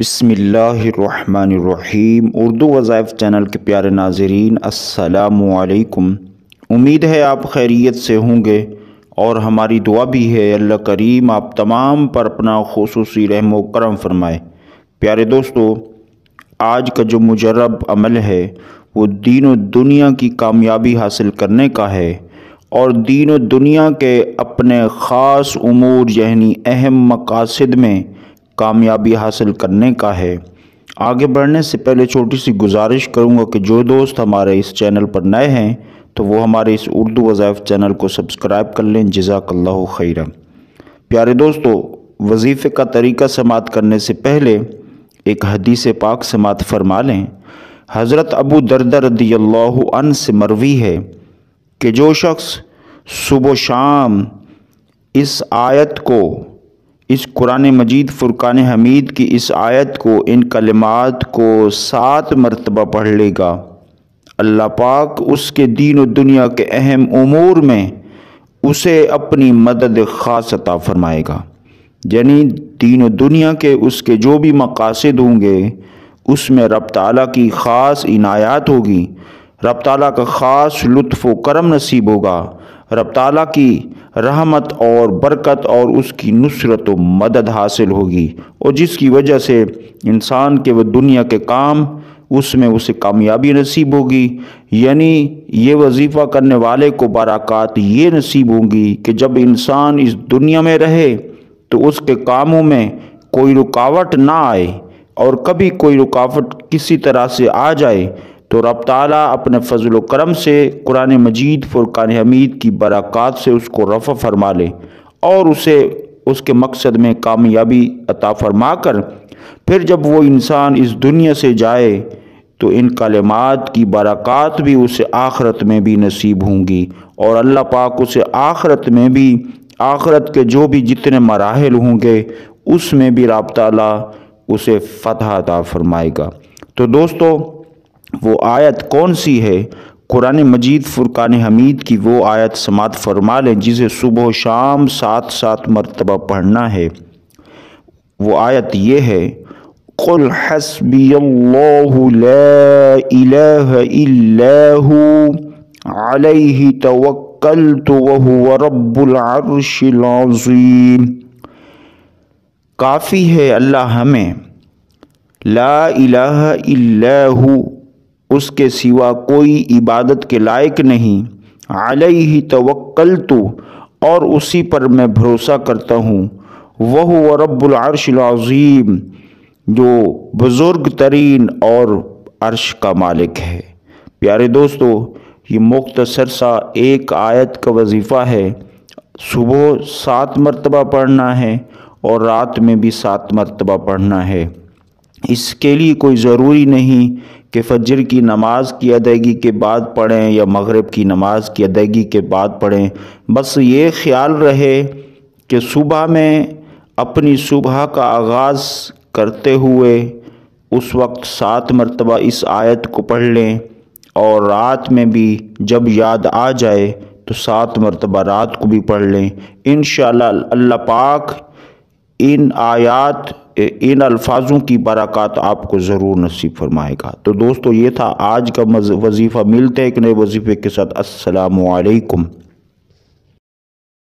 بسم اللہ الرحمن الرحیم۔ اردو وظائف چینل کے پیارے ناظرین، السلام علیکم۔ امید ہے آپ خیریت سے ہوں گے اور ہماری دعا بھی ہے اللہ کریم آپ تمام پر اپنا خصوصی رحم و کرم فرمائے۔ پیارے دوستو، آج کا جو مجرب عمل ہے وہ دین و دنیا کی کامیابی حاصل کرنے کا ہے اور دین و دنیا کے اپنے خاص امور یعنی اہم مقاصد میں کامیابی حاصل کرنے کا ہے۔ آگے بڑھنے سے پہلے چھوٹی سی گزارش کروں گا کہ جو دوست ہمارے اس چینل پر نئے ہیں تو وہ ہمارے اس اردو وظائف چینل کو سبسکرائب کر لیں۔ جزاک اللہ خیرا۔ پیارے دوستو، وظیفے کا طریقہ سماعت کرنے سے پہلے ایک حدیث پاک سماعت فرما لیں۔ حضرت ابو دردہ رضی اللہ عنہ سے مروی ہے کہ جو شخص صبح و شام اس آیت کو، اس قرآن مجید فرقان حمید کی اس آیت کو، ان کلمات کو 7 مرتبہ پڑھ لے گا، اللہ پاک اس کے دین و دنیا کے اہم امور میں اسے اپنی مدد خاص عطا فرمائے گا۔ یعنی دین و دنیا کے اس کے جو بھی مقاصد ہوں گے اس میں رب تعالیٰ کی خاص عنایات ہوگی، رب تعالیٰ کا خاص لطف و کرم نصیب ہوگا، رب تعالیٰ کی رحمت اور برکت اور اس کی نصرت و مدد حاصل ہوگی، اور جس کی وجہ سے انسان کے وہ دنیا کے کام اس میں اسے کامیابی نصیب ہوگی۔ یعنی یہ وظیفہ کرنے والے کو برکات یہ نصیب ہوں گی کہ جب انسان اس دنیا میں رہے تو اس کے کاموں میں کوئی رکاوٹ نہ آئے، اور کبھی کوئی رکاوٹ کسی طرح سے آ جائے تو رب تعالیٰ اپنے فضل و کرم سے قرآن مجید فرقان حمید کی برکات سے اس کو رفع فرما لے اور اسے اس کے مقصد میں کامیابی عطا فرما کر پھر جب وہ انسان اس دنیا سے جائے تو ان کلمات کی برکات بھی اسے آخرت میں بھی نصیب ہوں گی، اور اللہ پاک اسے آخرت میں بھی، آخرت کے جو بھی جتنے مراحل ہوں گے اس میں بھی رب تعالیٰ اسے فتح عطا فرمائے گا۔ تو دوستو، وہ آیت کون سی ہے؟ قرآن مجید فرقان حمید کی وہ آیت سماعت فرما لیں جسے صبح و شام 7 مرتبہ پڑھنا ہے۔ وہ آیت یہ ہے: قُلْ حَسْبِيَ اللَّهُ لَا إِلَٰهَ إِلَّا هُوَ عَلَيْهِ تَوَكَّلْتُ وَهُوَ رَبُّ الْعَرْشِ الْعَظِيمِ۔ کافی ہے اللہ ہمیں، لا الہ الا ہو، اس کے سوا کوئی عبادت کے لائق نہیں، علیہ توکلت، اور اسی پر میں بھروسہ کرتا ہوں، وہو رب العرش العظیم، جو بزرگ ترین اور عرش کا مالک ہے۔ پیارے دوستو، یہ مختصر سا ایک آیت کا وظیفہ ہے، صبح 7 مرتبہ پڑھنا ہے اور رات میں بھی 7 مرتبہ پڑھنا ہے۔ اس کے لیے کوئی ضروری نہیں کہ فجر کی نماز کی ادائیگی کے بعد پڑھیں یا مغرب کی نماز کی ادائیگی کے بعد پڑھیں، بس یہ خیال رہے کہ صبح میں اپنی صبح کا آغاز کرتے ہوئے اس وقت 7 مرتبہ اس آیت کو پڑھ لیں، اور رات میں بھی جب یاد آ جائے تو 7 مرتبہ رات کو بھی پڑھ لیں۔ انشاءاللہ اللہ پاک ان آیات، ان الفاظوں کی برکات آپ کو ضرور نصیب فرمائے گا۔ تو دوستو، یہ تھا آج کا وظیفہ۔ ملتے ہیں ایک نئے وظیفے کے ساتھ۔ السلام علیکم۔